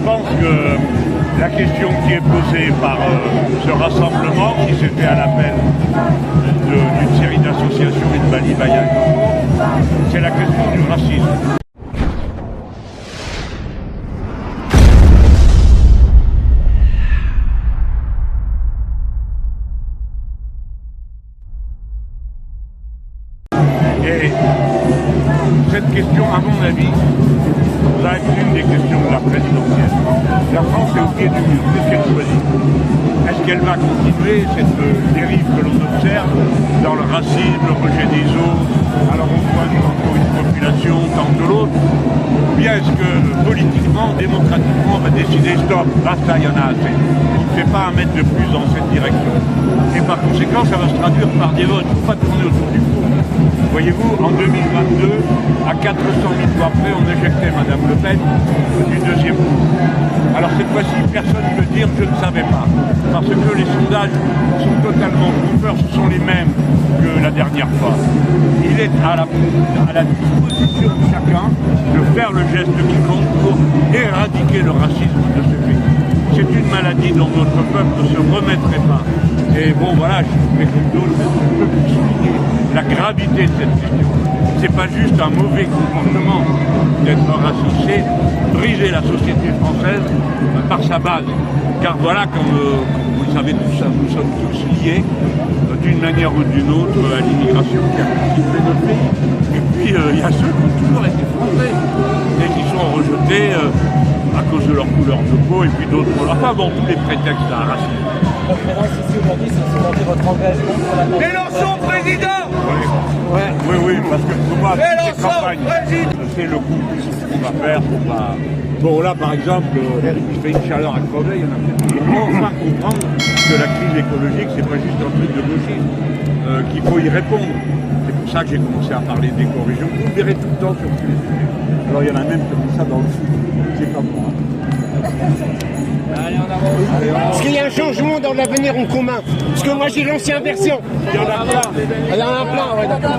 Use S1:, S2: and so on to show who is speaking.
S1: pense que la question qui est posée par ce rassemblement, qui s'est fait à l'appel d'une série d'associations et de Bali Bayan, c'est la question du racisme. Et cette question, à mon avis, va être une des questions de la présidentielle. La France est au pied du mur. Qu'est-ce qu'elle choisit? Est-ce qu'elle va continuer cette dérive que l'on observe dans le racisme, le rejet des autres, alors on voit une population tant que l'autre? Ou bien est-ce que politiquement, démocratiquement, on va décider stop, basta, il y en a assez. On ne fait pas un mètre de plus dans cette direction. Et par conséquent, ça va se traduire par des votes. Il ne faut pas tourner autour du pot. Voyez-vous, en 2022, à 400 000 voix près, on éjectait Mme Le Pen du deuxième tour. Alors cette fois-ci, personne ne peut dire « je ne savais pas », parce que les sondages sont totalement trompeurs, ce sont les mêmes que la dernière fois. Il est à la disposition de chacun de faire le geste qui compte pour éradiquer le racisme de ce pays. C'est une maladie dont notre peuple ne se remettrait pas. Et bon, voilà, je fais comme d'autres, je peux vous souligner la gravité de cette question. C'est pas juste un mauvais comportement d'être raciste, c'est briser la société française par sa base. Car voilà, comme vous le savez tout ça, nous sommes tous liés d'une manière ou d'une autre à l'immigration qui a constitué notre pays. Et puis il y a ceux qui ont toujours été français et qui sont rejetés à cause de leur couleur de peau et puis d'autres. Enfin bon, tous les prétextes à un racisme.
S2: La conférence ici aujourd'hui, c'est présenter votre engagement pour la campagne.
S3: Mélenchon président.
S1: Oui, parce que pour moi, toutes les campagnes, c'est le coup qu'on va faire. Bon, là, par exemple, il fait une chaleur à crever, il y en a peut-être. Il faut enfin comprendre que la crise écologique, c'est pas juste un truc de gauchisme, qu'il faut y répondre. C'est pour ça que j'ai commencé à parler d'éco-région. Vous le verrez tout le temps sur tous les sujets. Alors, il y en a même qui ont ça dans le foot. C'est comme moi.
S4: Est-ce qu'il y a un changement dans l'avenir en commun? Parce que moi j'ai l'ancienne version.
S1: Il y en a plein.
S4: Il y en a plein, ouais, d'accord.